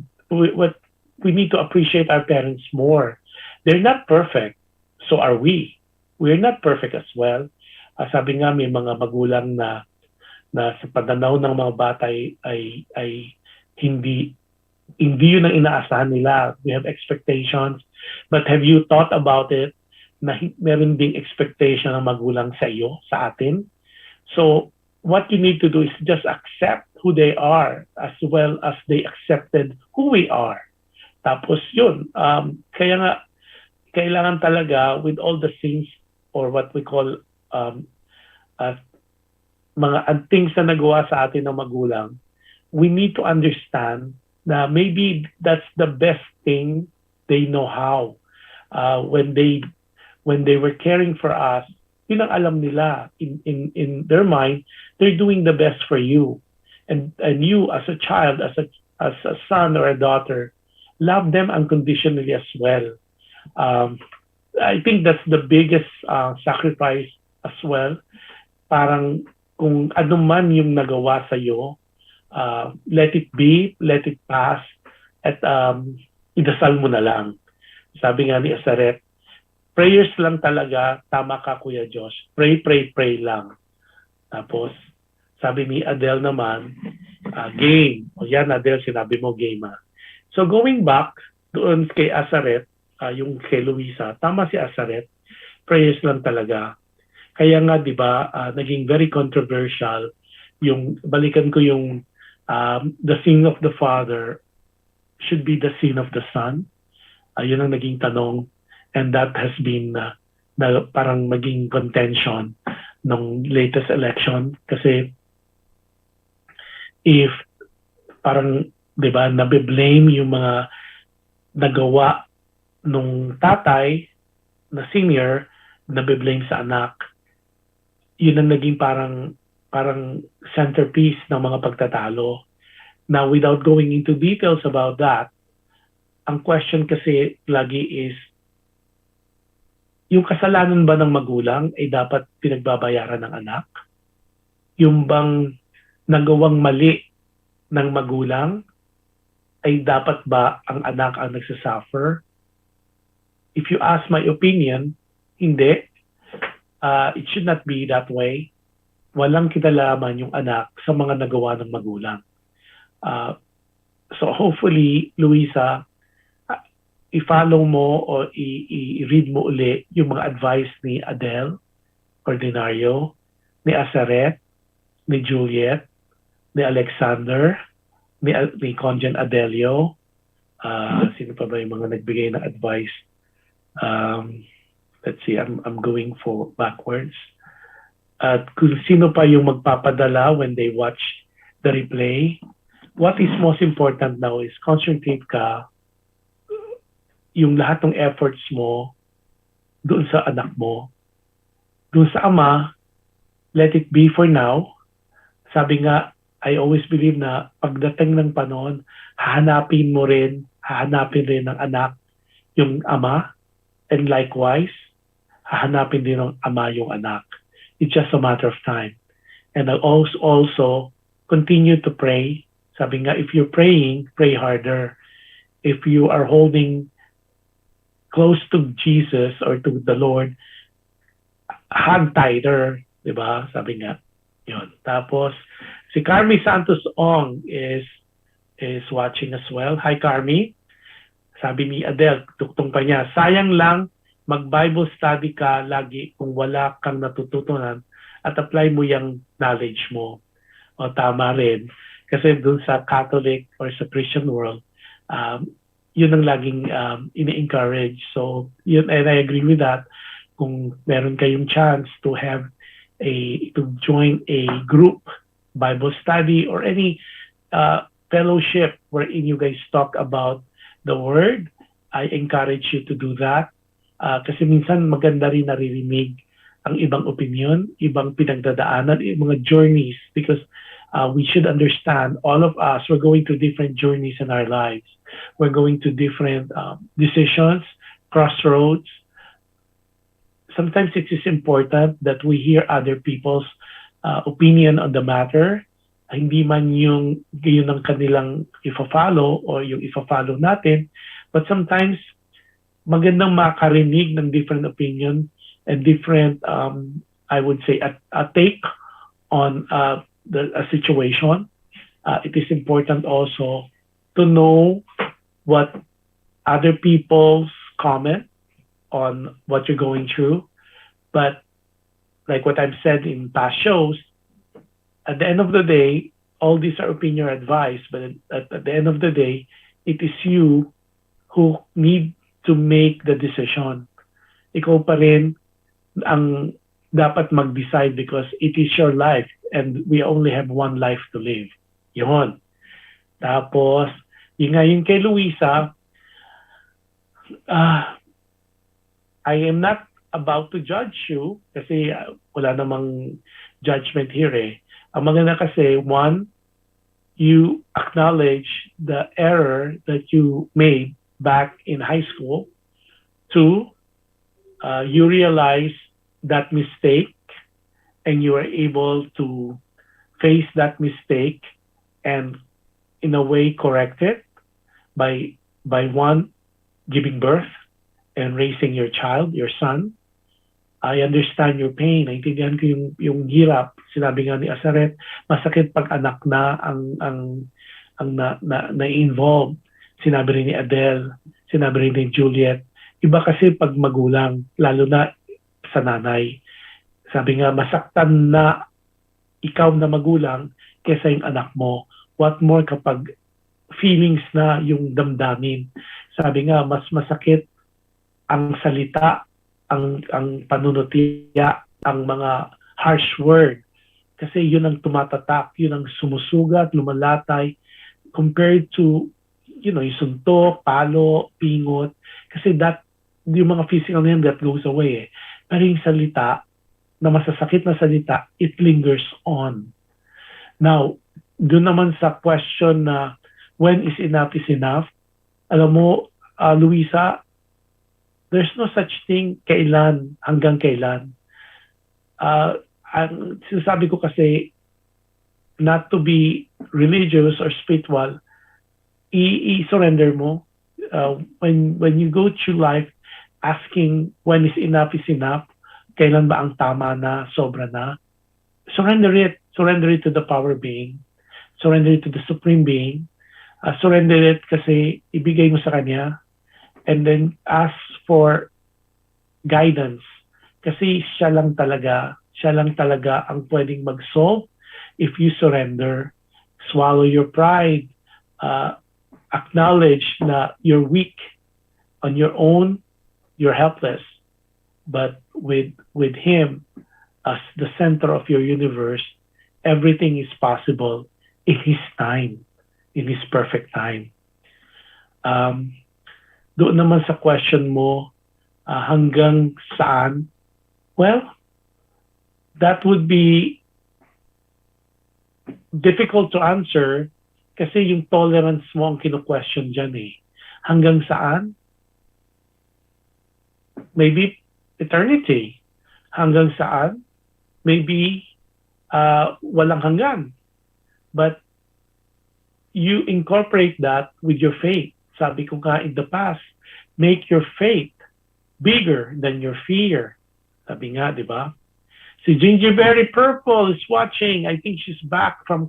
Speaker 3: our parents more. They're not perfect, so are we. We're not perfect as well. Sabi nga, may mga magulang na sa pananaw ng mga bata ay hindi yun ang inaasahan nila. We have expectations, but have you thought about it na meron ding expectation ng magulang sa iyo, sa atin? So what you need to do is just accept who they are as well as they accepted who we are. Tapos yun, kaya nga kailangan talaga with all the things or what we call mga things na nagawa sa atin ng magulang, we need to understand na maybe that's the best thing they know how. When they were caring for us, yun ang alam nila. In their mind, they're doing the best for you. And you as a child, as a son or a daughter, love them unconditionally as well. I think that's the biggest sacrifice as well. Parang kung ano man yung nagawa sa iyo, let it be, let it pass, at idasal mo na lang. Sabi nga ni Asaret, prayers lang talaga, tama ka Kuya Jush, pray lang. Tapos, sabi ni Adele naman, game. O yan Adele, sinabi mo game ha. So going back doon kay Asaret, yung kay Luisa, tama si Asaret, prayers lang talaga. Kaya nga 'di ba, naging very controversial yung balikan ko yung the sin of the father should be the sin of the son. Yun ang naging tanong, and that has been na parang maging contention ng latest election kasi if parang 'di ba nabe-blame yung mga nagawa nung tatay na senior, nabe-blame sa anak. Yun ang naging parang centerpiece ng mga pagtatalo. Now, without going into details about that, ang question kasi lagi is, yung kasalanan ba ng magulang ay dapat pinagbabayaran ng anak? Yung bang nagawang mali ng magulang ay dapat ba ang anak ang nagsasuffer? If you ask my opinion, hindi. It should not be that way. Walang kinalaman yung anak sa mga nagawa ng magulang. So hopefully, Luisa, i-follow mo o i-read mo uli yung mga advice ni Adele Ordinario, ni Asaret, ni Juliet, ni Alexander, ni Conjen Adelio. Sino pa ba yung mga nagbigay ng advice? Let's see, I'm going for backwards. At kung sino pa yung magpapadala when they watch the replay, what is most important now is concentrate ka yung lahat ng efforts mo doon sa anak mo. Doon sa ama, let it be for now. Sabi nga, I always believe na pagdating ng panahon, hahanapin rin ng anak yung ama, and likewise, hahanapin din ng ama yung anak. It's just a matter of time. And I'll also continue to pray. Sabi nga, if you're praying, pray harder. If you are holding close to Jesus or to the Lord, hug tighter. Diba? Sabi nga, yun. Tapos, si Carmi Santos Ong is watching as well. Hi, Carmi. Sabi ni Adele, tuktong pa niya, sayang lang mag-Bible study ka lagi kung wala kang natututunan at apply mo yung knowledge mo. O tama rin. Kasi dun sa Catholic or sa Christian world, yun ang laging ini-encourage. So, yun, and I agree with that. Kung meron kayong chance to join a group, Bible study, or any fellowship wherein you guys talk about the Word, I encourage you to do that. Kasi minsan maganda rin naririnig ang ibang opinion, ibang pinagdadaanan, mga journeys, because we should understand, all of us, we're going through different journeys in our lives. We're going to different decisions, crossroads. Sometimes it is important that we hear other people's opinion on the matter. Hindi man yun ang kanilang ifa-follow or yung ifa-follow natin, but sometimes magandang makarinig ng different opinion and different, I would say, a take on a situation. It is important also to know what other people's comment on what you're going through. But like what I've said in past shows, at the end of the day, all these are opinion or advice, but at the end of the day, it is you who need to make the decision. Ikaw pa rin ang dapat mag-decide because it is your life and we only have one life to live. Yun. Tapos, yung kay Luisa, I am not about to judge you kasi wala namang judgment here eh. Ang maganda kasi, one, you acknowledge the error that you made back in high school. Two, you realize that mistake and you are able to face that mistake and in a way correct it by one, giving birth and raising your child, your son. I understand your pain. Naintindihan ko yung hirap. Sinabi nga ni Asaret, masakit pag anak na ang na-involve. Sinabi rin ni Adele, sinabi rin ni Juliet. Iba kasi pag magulang, lalo na sa nanay. Sabi nga, masaktan na ikaw na magulang kesa yung anak mo. What more kapag feelings na yung damdamin. Sabi nga, mas masakit ang salita, ang panunutiya, ang mga harsh word. Kasi yun ang tumatatak, yun ang sumusugat, lumalatay, compared to, yung suntok, palo, pingot. Kasi yung mga physical na yun, that goes away eh. Pero yung salita, na masasakit na salita, it lingers on. Now, doon naman sa question na when is enough, alam mo, Luisa, there's no such thing kailan, hanggang kailan. Ang sinasabi ko kasi, not to be religious or spiritual, i-surrender mo. When you go through life asking when is enough, kailan ba ang tama na, sobra na, surrender it to the power being, surrender it to the supreme being, surrender it kasi ibigay mo sa kanya, and then ask for guidance kasi siya lang talaga ang pwedeng mag-solve if you surrender. Swallow your pride, acknowledge na you're weak on your own, you're helpless, but with him as the center of your universe, everything is possible in his time, in his perfect time. Doon naman sa question mo, hanggang saan? Well, that would be difficult to answer kasi yung tolerance mo ang kino-question dyan eh. Hanggang saan? Maybe eternity. Hanggang saan? Maybe walang hanggan. But you incorporate that with your faith. Sabi ko nga in the past, make your faith bigger than your fear. Sabi nga, di ba? Si Gingerberry Purple is watching. I think she's back from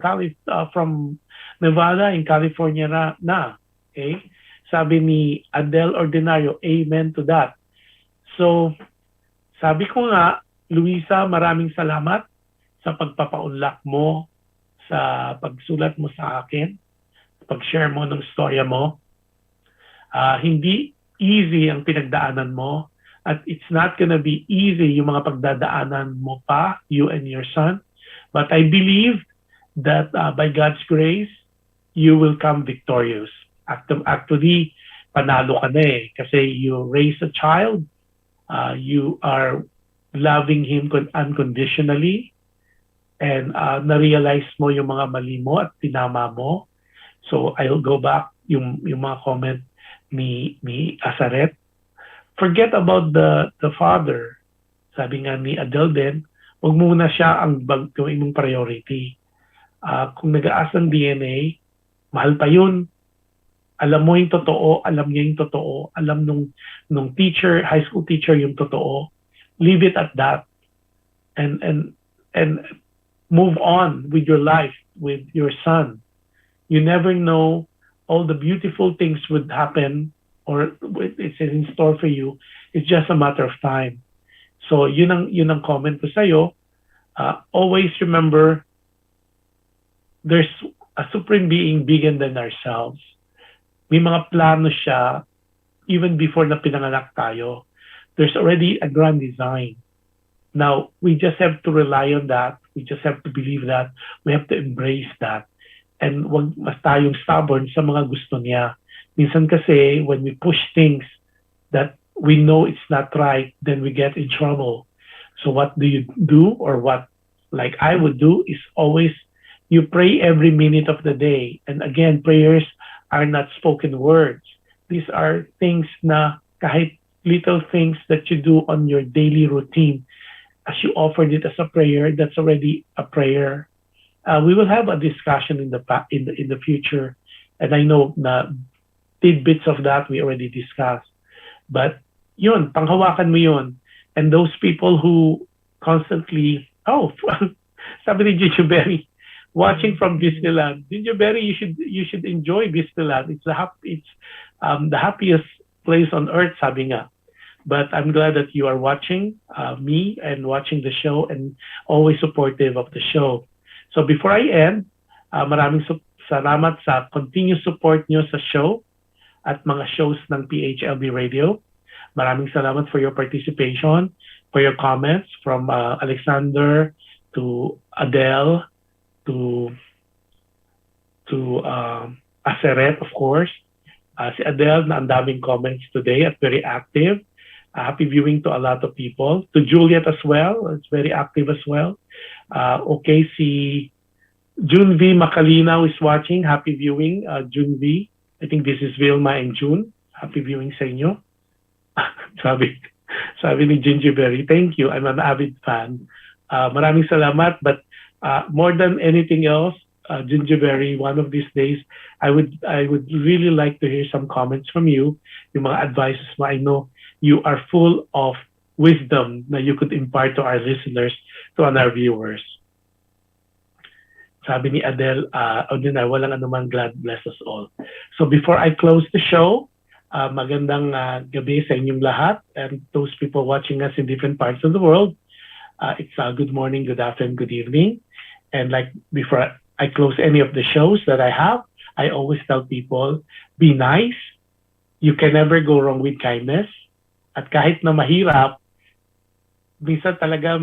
Speaker 3: Nevada in California na. Okay? Sabi ni Adele Ordinario, amen to that. So, sabi ko nga, Luisa, maraming salamat sa pagpapaunlak mo sa pagsulat mo sa akin, pag-share mo ng storya mo. Hindi easy ang pinagdaanan mo, at it's not gonna be easy yung mga pagdadaanan mo pa, you and your son. But I believe that by God's grace, you will come victorious. Actually, panalo ka na eh. Kasi you raise a child, you are loving him unconditionally, and na-realize mo yung mga mali mo at tinama mo. So I'll go back yung mga comment ni Asaret. Forget about the father. Sabi nga ni Adele din, huwag muna siya ang gawin mong priority. Kung nag-aas ng DNA, mahal pa yun. Alam mo yung totoo, alam niya yung totoo, alam nung teacher, high school teacher yung totoo. Leave it at that. And move on with your life, with your son. You never know, all the beautiful things would happen or it's in store for you. It's just a matter of time. So yun ang comment ko sa'yo. Always remember, there's a supreme being bigger than ourselves. May mga plano siya even before na pinanganak tayo. There's already a grand design. Now, we just have to rely on that. We just have to believe that. We have to embrace that. And wag mas tayong stubborn sa mga gusto niya. Minsan kasi, when we push things that we know it's not right, then we get in trouble. So what do you do? Or what, like I would do, is always, you pray every minute of the day. And again, prayers are not spoken words. These are things na kahit little things that you do on your daily routine. As you offered it as a prayer, that's already a prayer. We will have a discussion in the future, and I know na tidbits of that we already discussed. But yun, panghawakan mo yun. And those people who constantly, sabi ni Ginger Berry, watching from Disneyland, Ginger Berry, you should enjoy Disneyland. It's the happiest place on earth, sabi nga. But I'm glad that you are watching me and watching the show and always supportive of the show. So before I end, maraming salamat sa continuous support nyo sa show at mga shows ng PHLV Radio. Maraming salamat for your participation, for your comments, from Alexander to Adele to Aseret, of course. Si Adele, na ang daming comments today at very active. Happy viewing to a lot of people. To Juliet as well, it's very active as well. Okay, si June V. Macalinaw is watching. Happy viewing, June V. I think this is Vilma and June. Happy viewing sa inyo. sabi ni Ginger Berry, thank you. I'm an avid fan. Maraming salamat. But more than anything else, Ginger Berry, one of these days, I would really like to hear some comments from you. Yung mga advices mo, I know you are full of wisdom na you could impart to our listeners, to our viewers. Sabi ni Adele, walang anuman, God bless us all. So before I close the show, magandang gabi sa inyong lahat, and those people watching us in different parts of the world. It's good morning, good afternoon, good evening. And like before I close any of the shows that I have, I always tell people, be nice. You can never go wrong with kindness. At kahit na mahirap, minsan talaga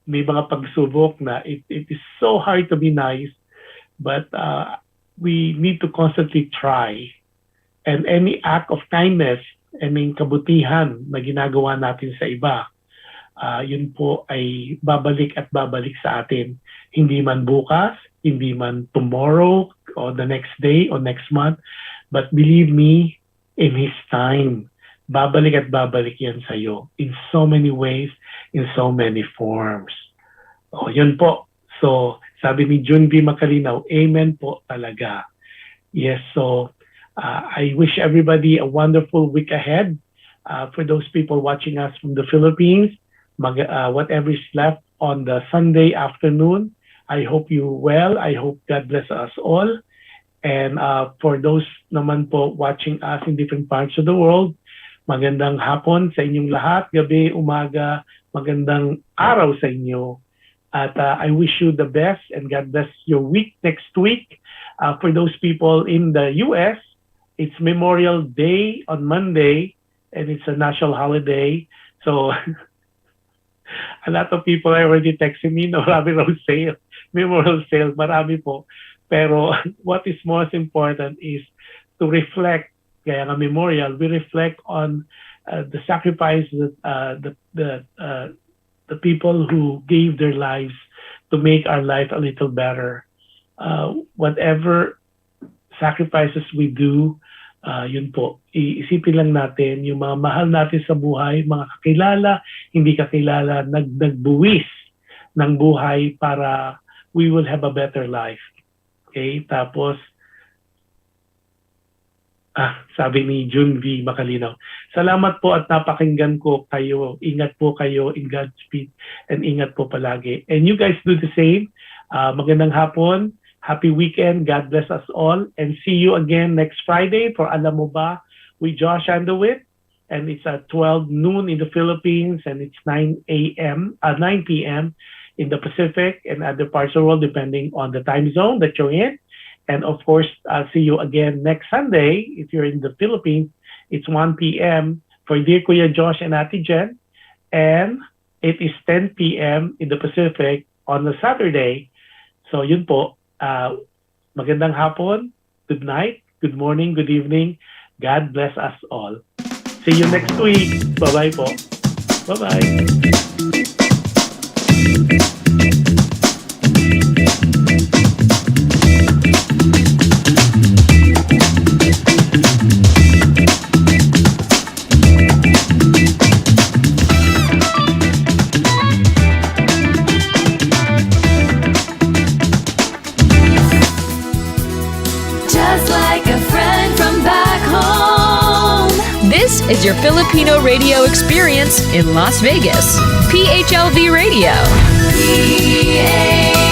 Speaker 3: may mga pagsubok na it is so hard to be nice, but we need to constantly try. And any act of kindness and kabutihan na ginagawa natin sa iba, yun po ay babalik at babalik sa atin. Hindi man bukas, hindi man tomorrow, or the next day, or next month, but believe me, in His time, babalik at babalik yan sa'yo in so many ways, in so many forms. Yun po. So, sabi ni June V. Macalinaw, amen po talaga. Yes, so I wish everybody a wonderful week ahead. For those people watching us from the Philippines, whatever is left on the Sunday afternoon, I hope you well. I hope God bless us all. And for those naman po watching us in different parts of the world, magandang hapon sa inyong lahat, gabi, umaga, magandang araw sa inyo. At I wish you the best and God bless your week next week. For those people in the US, it's Memorial Day on Monday and it's a national holiday. So a lot of people are already texting me, no, marami raw sale, memorial sale, marami po. Pero what is most important is to reflect, kaya nga memorial, we reflect on the sacrifice that the people who gave their lives to make our life a little better. Whatever sacrifices we do, yun po, iisipin lang natin yung mga mahal natin sa buhay, mga kakilala, hindi kakilala, nagbuwis ng buhay para we will have a better life. Okay? Tapos, sabi ni Jun V. Makalinaw, salamat po at napakinggan ko kayo. Ingat po kayo in Godspeed and ingat po palagi. And you guys do the same. Magandang hapon. Happy weekend. God bless us all. And see you again next Friday for Alam Mo Ba with Josh Andowit. And it's at 12 noon in the Philippines and it's 9 p.m. in the Pacific and other parts of the world depending on the time zone that you're in. And of course, I'll see you again next Sunday. If you're in the Philippines, it's 1 p.m. for Dear Kuya Josh and Ate Jen. And it is 10 p.m. in the Pacific on the Saturday. So yun po, magandang hapon, good night, good morning, good evening. God bless us all. See you next week. Bye-bye po. Bye-bye.
Speaker 1: Just like a friend from back home.
Speaker 2: This is your Filipino radio experience in Las Vegas. PHLV Radio.
Speaker 1: PA